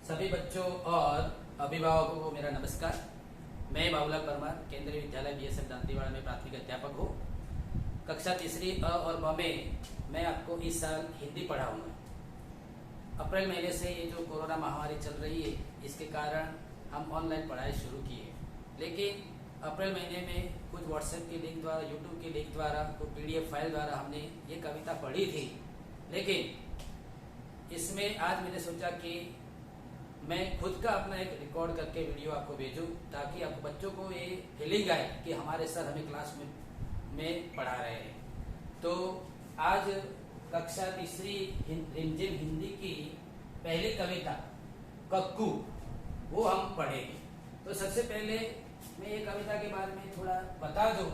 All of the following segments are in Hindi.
सभी बच्चों और अभिभावकों को मेरा नमस्कार। मैं बाबूलाल परमार, केंद्रीय विद्यालय BSF दांतीवाड़ा में प्राथमिक अध्यापक हूँ। कक्षा तीसरी अ और ब में मैं आपको इस साल हिंदी पढ़ाऊंगा। अप्रैल महीने से ये जो कोरोना महामारी चल रही है, इसके कारण हम ऑनलाइन पढ़ाई शुरू की है, लेकिन अप्रैल महीने में कुछ व्हाट्सएप के लिंक द्वारा, यूट्यूब के लिंक द्वारा, कुछ PDF फाइल द्वारा हमने ये कविता पढ़ी थी। लेकिन इसमें आज मैंने सोचा कि मैं खुद का अपना एक रिकॉर्ड करके वीडियो आपको भेजूं, ताकि आप बच्चों को ये फीलिंग आए कि हमारे सर हमें क्लास में पढ़ा रहे हैं। तो आज कक्षा तीसरी रिमझिम हिंदी की पहली कविता कक्कू वो हम पढ़ेंगे। तो सबसे पहले मैं ये कविता के बारे में थोड़ा बता दूं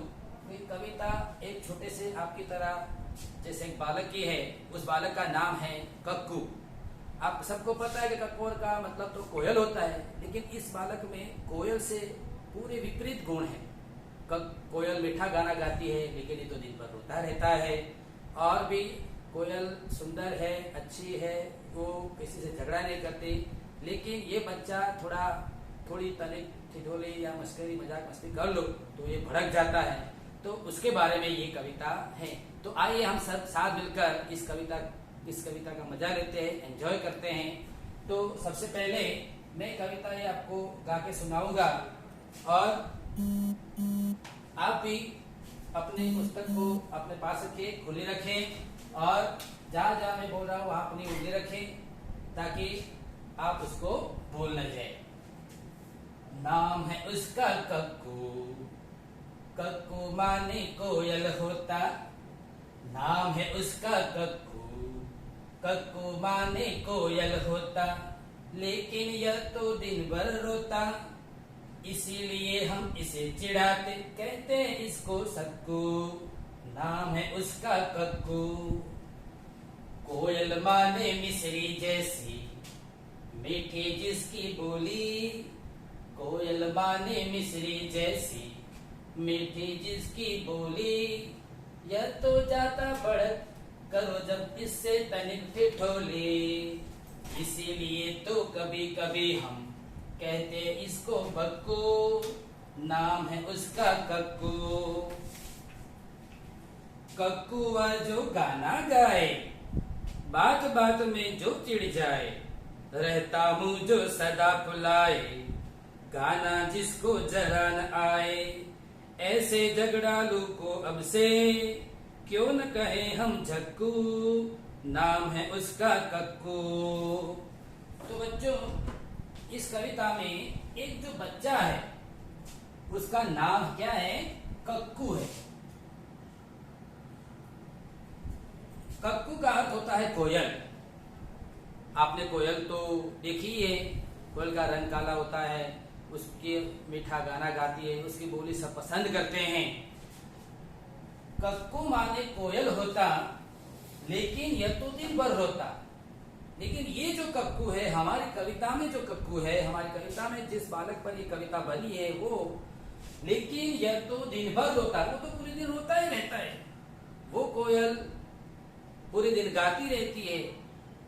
कि कविता एक छोटे से आपकी तरह जैसे एक बालक की है, उस बालक का नाम है कक्कू। आप सबको पता है कि कक्कोर का मतलब तो कोयल होता है, लेकिन इस बालक में कोयल से पूरे विपरीत गुण है। कोयल मीठा गाना गाती है, लेकिन ये तो दिन भर रोता रहता है। और भी कोयल सुंदर है, अच्छी है, वो किसी से झगड़ा नहीं करती, लेकिन ये बच्चा थोड़ी तनिक ठिठोली या मस्करी मजाक मस्ती कर लो तो ये भड़क जाता है। तो उसके बारे में ये कविता है। तो आइए हम सब साथ मिलकर इस कविता का मजा लेते हैं, एंजॉय करते हैं। तो सबसे पहले मैं कविता ये आपको गा के सुनाऊंगा, और आप भी अपने पुस्तक को अपने पास रखें, खुली रखें, और जहां जहां मैं बोल रहा हूं वहां अपनी उंगली रखें, ताकि आप उसको भूल न जाए। नाम है उसका कक्कू, कक्कू माने कोयल होता। नाम है उसका कक्कू, कक्कू माने कोयल होता, लेकिन यह तो दिन भर रोता। इसीलिए हम इसे चिढ़ाते, कहते हैं इसको सक्कू। नाम है उसका कक्कू। कोयल माने मिश्री जैसी, मीठी जिसकी बोली। कोयल माने मिश्री जैसी, मीठी जिसकी बोली। यह तो जाता बढ़त, करो जब इससे तनिक ठिठोली। इसीलिए तो कभी कभी हम कहते इसको बक्कू। नाम है उसका कक्कू। कक्कुआ जो गाना गाए, बात बात में जो चिढ़ जाए, रहता हूँ जो सदा फुलाए, गाना जिसको जरा न आए। ऐसे झगड़ालू को अब से क्यों न कहे हम झक्कू। नाम है उसका कक्कू। तो बच्चों, इस कविता में एक जो बच्चा है उसका नाम क्या है? कक्कू है। कक्कू का अर्थ होता है कोयल। आपने कोयल तो देखी है, कोयल का रंग काला होता है, उसके मीठा गाना गाती है, उसकी बोली सब पसंद करते हैं। कक्कू माने कोयल होता, लेकिन यह तो दिन भर रोता। लेकिन ये जो कक्कू है, हमारी कविता में जो कक्कू है, हमारी कविता में जिस बालक पर ये कविता बनी है वो, लेकिन यह तो दिन भर रोता। वो तो पूरे दिन रोता ही रहता है। वो कोयल पूरे दिन गाती रहती है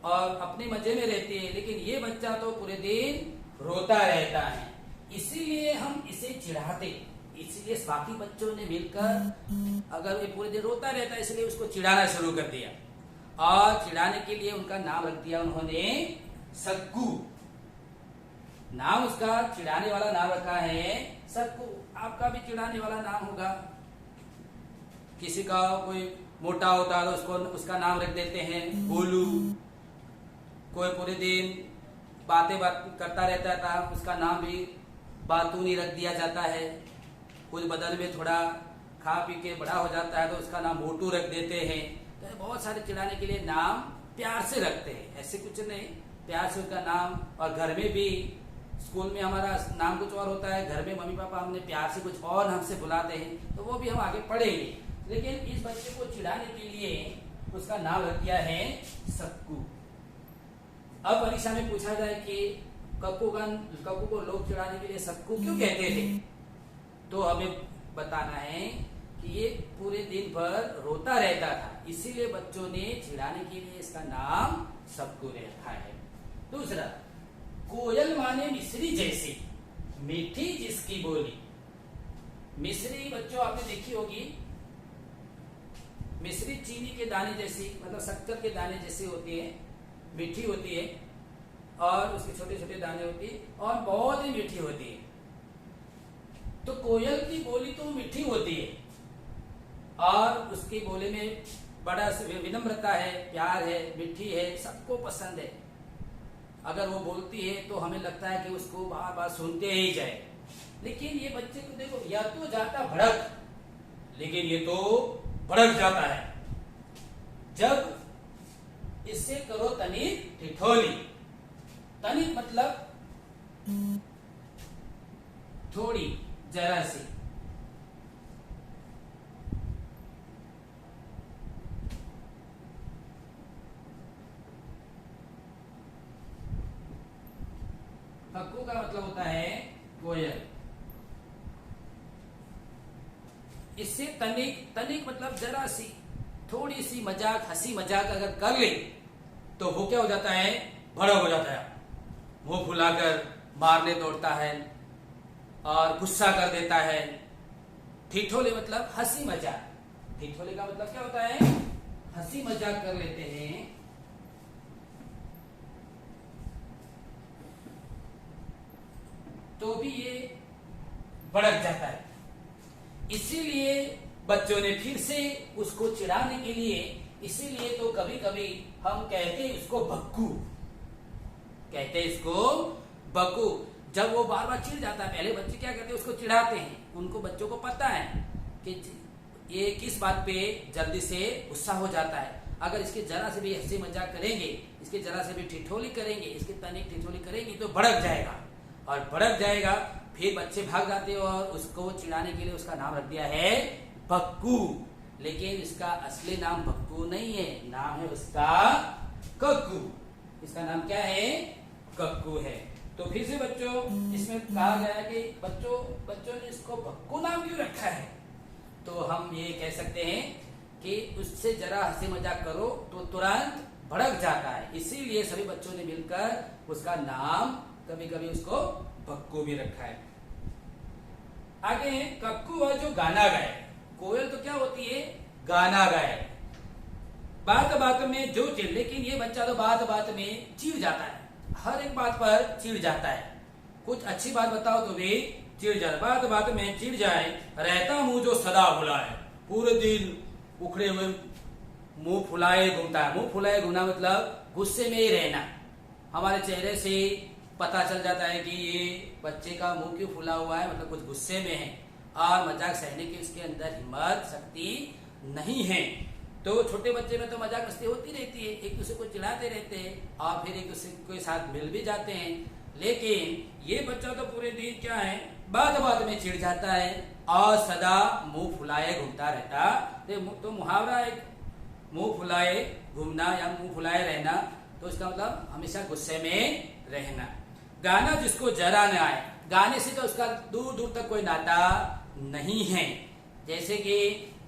और अपने मजे में रहती है, लेकिन ये बच्चा तो पूरे दिन रोता रहता है। इसीलिए हम इसे चिढ़ाते, इसलिए बाकी बच्चों ने मिलकर, अगर ये पूरे दिन रोता रहता है इसलिए उसको चिढ़ाना शुरू कर दिया, और चिढ़ाने के लिए उनका नाम रख दिया उन्होंने सक्कू। नाम उसका चिढ़ाने वाला नाम रखा है सक्कू। आपका भी चिढ़ाने वाला नाम होगा। किसी का कोई मोटा होता है तो उसको उसका नाम रख देते हैं गोलू। कोई पूरे दिन बात करता रहता था, उसका नाम भी बातूनी रख दिया जाता है। कुछ बदल में थोड़ा खा पी के बड़ा हो जाता है तो उसका नाम मोटू रख देते हैं। तो बहुत सारे चिढ़ाने के लिए नाम प्यार से रखते हैं, ऐसे कुछ नहीं, प्यार से उसका नाम। और घर में भी, स्कूल में हमारा नाम कुछ और होता है, घर में मम्मी पापा हमने प्यार से कुछ और हमसे बुलाते हैं, तो वो भी हम आगे पढ़ेंगे। लेकिन इस बच्चे को चिढ़ाने के लिए उसका नाम रख दिया है सक्कू। अब परीक्षा में पूछा जाए कि कक्कू को लोग चिढ़ाने के लिए सक्कू क्यों कहते थे, तो हमें बताना है कि ये पूरे दिन भर रोता रहता था, इसीलिए बच्चों ने चिढ़ाने के लिए इसका नाम सक्कू रखा है। दूसरा, कोयल माने मिश्री जैसी, मीठी जिसकी बोली। मिश्री बच्चों आपने देखी होगी, मिश्री चीनी के दाने जैसी, मतलब शक्कर के दाने जैसी होती है, मीठी होती है और उसके छोटे छोटे दाने होती है और बहुत ही मीठी होती है। तो कोयल की बोली तो मीठी होती है और उसकी बोली में बड़ा विनम्रता है, प्यार है, मीठी है, सबको पसंद है। अगर वो बोलती है तो हमें लगता है कि उसको बार बार सुनते ही जाए। लेकिन ये बच्चे को देखो, या तो जाता भड़क, लेकिन ये तो भड़क जाता है जब इससे करो तनिक ठिठोली। तनिक मतलब थोड़ी, जरा सी। कक्कू का मतलब होता है कोयल। इससे तनिक, तनिक मतलब जरा सी, थोड़ी सी मजाक, हंसी मजाक अगर कर ले तो वो क्या हो जाता है, भड़क हो जाता है, मुंह फुलाकर मारने दौड़ता है और गुस्सा कर देता है। ठिठोले मतलब हंसी मजाक। ठिठोले का मतलब क्या होता है, हंसी मजाक कर लेते हैं। तो भी ये भड़क जाता है। इसीलिए बच्चों ने फिर से उसको चिढ़ाने के लिए, इसीलिए तो कभी कभी हम कहते हैं उसको बक्कू, कहते हैं इसको बक्कू। जब वो बार बार चिढ़ जाता है, पहले बच्चे क्या करते हैं, उसको चिढ़ाते हैं। उनको बच्चों को पता है कि ये किस बात पे जल्दी से गुस्सा हो जाता है। अगर इसके जरा से भी हंसी मजाक करेंगे, इसके जरा से भी ठिठोली करेंगे, इसके तनिक ठिठोली करेंगे तो भड़क जाएगा, और भड़क जाएगा फिर बच्चे भाग जाते हैं और उसको चिढ़ाने के लिए उसका नाम रख दिया है बक्कू। लेकिन इसका असली नाम बक्कू नहीं है, नाम है उसका कक्कू। इसका नाम क्या है, कक्कू है। तो फिर से बच्चों इसमें कहा गया कि बच्चों ने इसको बक्कू नाम क्यों रखा है। तो हम ये कह सकते हैं कि उससे जरा हंसी मजाक करो तो तुरंत भड़क जाता है, इसीलिए सभी बच्चों ने मिलकर उसका नाम कभी कभी उसको बक्कू भी रखा है। आगे है कक्कू है जो गाना गाए। कोयल तो क्या होती है, गाना गाए। बात बात में जो चिढ़, लेकिन ये बच्चा तो बात बात में चिढ़ जाता है, हर एक बात पर चिढ़ जाता है। कुछ अच्छी बात बताओ तो भी चिढ़ जाए, बात बात में चिढ़ जाए। रहता मुंह जो सदा भुलाए, पूरे दिन उखड़े हुए मुंह फुलाए घूमता है। मुंह फुलाए घूमना मतलब गुस्से में ही रहना। हमारे चेहरे से पता चल जाता है कि ये बच्चे का मुंह क्यों फुला हुआ है, मतलब कुछ गुस्से में है और मजाक सहने की उसके अंदर हिम्मत, शक्ति नहीं है। तो छोटे बच्चे में तो मजाक मस्ती होती रहती है, एक दूसरे को चिढ़ाते रहते हैं और फिर एक दूसरे के साथ मिल भी जाते हैं। लेकिन ये बच्चा तो पूरे दिन क्या है, बात बात में चिढ़ जाता है और सदा मुंह फुलाए घूमता रहता। तो मुहावरा एक मुंह फुलाए घूमना या मुंह फुलाए रहना, तो इसका मतलब हमेशा गुस्से में रहना। गाना जिसको जरा न आए, गाने से तो उसका दूर दूर तक कोई नाता नहीं है। जैसे कि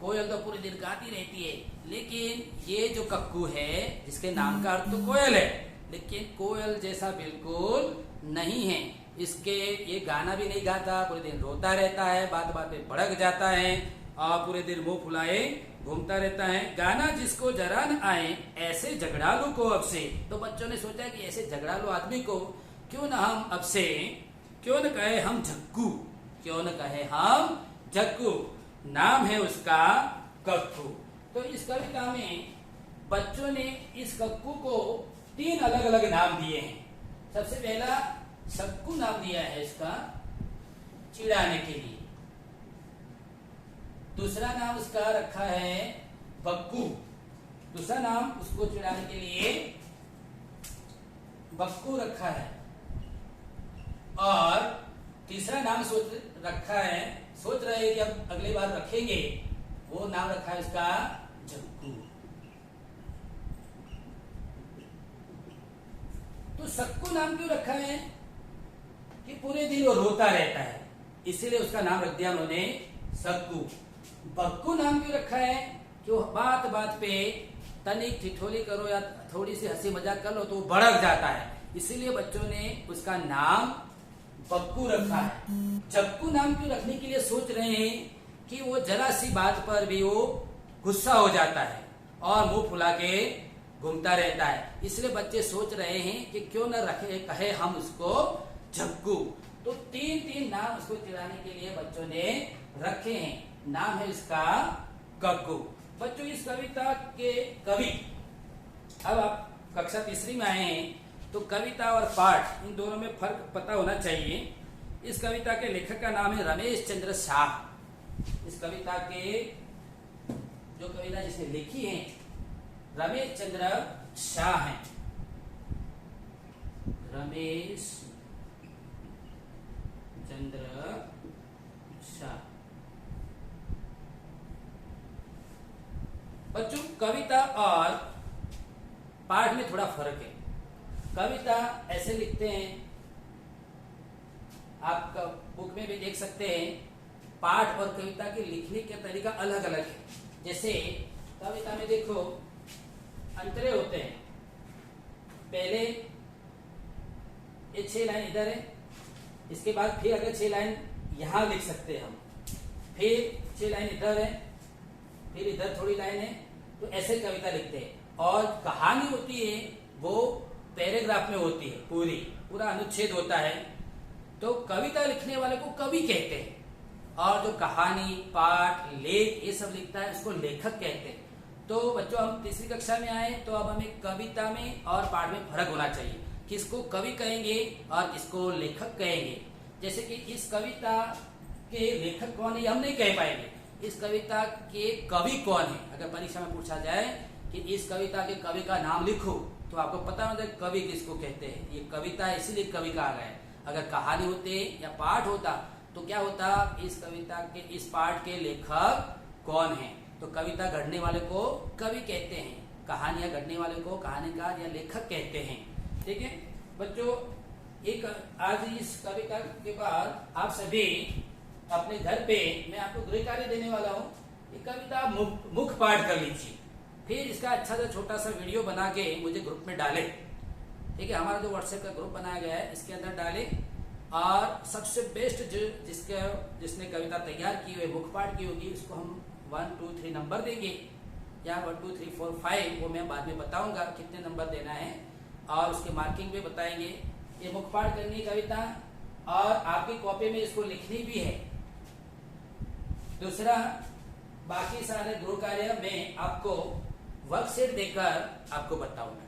कोयल तो पूरे दिन गाती रहती है, लेकिन ये जो कक्कू है जिसके नाम का अर्थ तो कोयल है, लेकिन कोयल जैसा बिल्कुल नहीं है। इसके ये गाना भी नहीं गाता, पूरे दिन रोता रहता है, बात बात में भड़क जाता है और पूरे दिन मुंह फुलाए घूमता रहता है। गाना जिसको जरा न आए, ऐसे झगड़ालू को अब से। तो बच्चों ने सोचा कि ऐसे झगड़ालू आदमी को क्यों ना हम अब से क्यों न कहे हम झक्कू, क्यों न कहे हम झक्कू। नाम है उसका कक्कू। तो इस कविता में बच्चों ने इस कक्कू को 3 अलग अलग नाम दिए हैं। सबसे पहला सक्कू नाम दिया है इसका चिढ़ाने के लिए। दूसरा नाम उसका रखा है बक्कू, दूसरा नाम उसको चिढ़ाने के लिए बक्कू रखा है। और तीसरा नाम रखा है, सोच रहे हैं कि अब अगली बार रखेंगे, वो नाम रखा है इसका झक्कू। तो सक्कू नाम क्यों रखा है कि पूरे दिन वो रोता रहता है, इसीलिए उसका नाम रख दिया उन्होंने सक्कू। बक्कू नाम क्यों रखा है कि वो बात बात पे तनिक ठिठोली करो या थोड़ी सी हंसी मजाक कर लो तो वो भड़क जाता है, इसीलिए बच्चों ने उसका नाम बक्कू रखा है। चक्कू नाम क्यों रखने के लिए सोच रहे हैं कि वो जरा सी बात पर भी वो गुस्सा हो जाता है और मुंह फुला के घूमता रहता है, इसलिए बच्चे सोच रहे हैं कि क्यों न रखे कहे हम उसको चक्कू। तो तीन तीन नाम उसको चिढ़ाने के लिए बच्चों ने रखे हैं। नाम है इसका कक्कू। बच्चों इस कविता के कवि, अब आप कक्षा तीसरी में आए हैं तो कविता और पाठ इन दोनों में फर्क पता होना चाहिए। इस कविता के लेखक का नाम है रमेश चंद्र शाह। इस कविता के जो कविता जिसने लिखी है रमेश चंद्र शाह हैं। रमेश चंद्र शाह। बच्चों कविता और पाठ में थोड़ा फर्क है। कविता ऐसे लिखते हैं, आप बुक में भी देख सकते हैं, पाठ और कविता के लिखने का तरीका अलग अलग है। जैसे कविता में देखो अंतरे होते हैं, पहले ये 6 लाइन इधर है, इसके बाद फिर अगर 6 लाइन यहां लिख सकते हैं हम, फिर 6 लाइन इधर है, फिर इधर थोड़ी लाइन है, तो ऐसे कविता लिखते हैं। और कहानी होती है वो पैराग्राफ में होती है, पूरा अनुच्छेद होता है, तो कविता लिखने वाले को कवि कहते हैं। और जो कहानी पाठ लेख ये सब लिखता है उसको लेखक कहते हैं। तो बच्चों हम तीसरी कक्षा में आए तो अब हमें कविता में और पाठ में फर्क होना चाहिए, किसको कवि कहेंगे और किसको लेखक कहेंगे। जैसे कि इस कविता के लेखक कौन है ये हम नहीं कह पाएंगे, इस कविता के कवि कौन है। अगर परीक्षा में पूछा जाए कि इस कविता के कवि का नाम लिखो तो आपको पता होता है कवि किसको कहते हैं। ये कविता है इसीलिए कवि कहा गया है। अगर कहानी होते या पाठ होता तो क्या होता, इस कविता के इस पाठ के लेखक कौन है। तो कविता गढ़ने वाले को कवि कहते हैं, कहानियां गढ़ने वाले को कहानीकार या लेखक कहते हैं। ठीक है बच्चों, एक आज इस कविता के बाद आप सभी अपने घर पे मैं आपको गृह कार्य देने वाला हूँ। ये कविता मुख पाठ कर लीजिए, फिर इसका अच्छा सा छोटा सा वीडियो बना के मुझे ग्रुप में डाले। ठीक है, हमारा जो व्हाट्सएप का ग्रुप बनाया गया है इसके अंदर डाले। और सबसे बेस्ट जो जिसने कविता तैयार की हुई मुख पाठ की होगी उसको हम 1 2 3 नंबर देंगे, या 1 2 3 4 5 वो मैं बाद में बताऊंगा कितने नंबर देना है, और उसके मार्किंग भी बताएंगे। ये मुख पाठ करनी कविता और आपकी कॉपी में इसको लिखनी भी है। दूसरा, बाकी सारे गृह कार्य में आपको वर्कशीट देकर आपको बताऊंगा।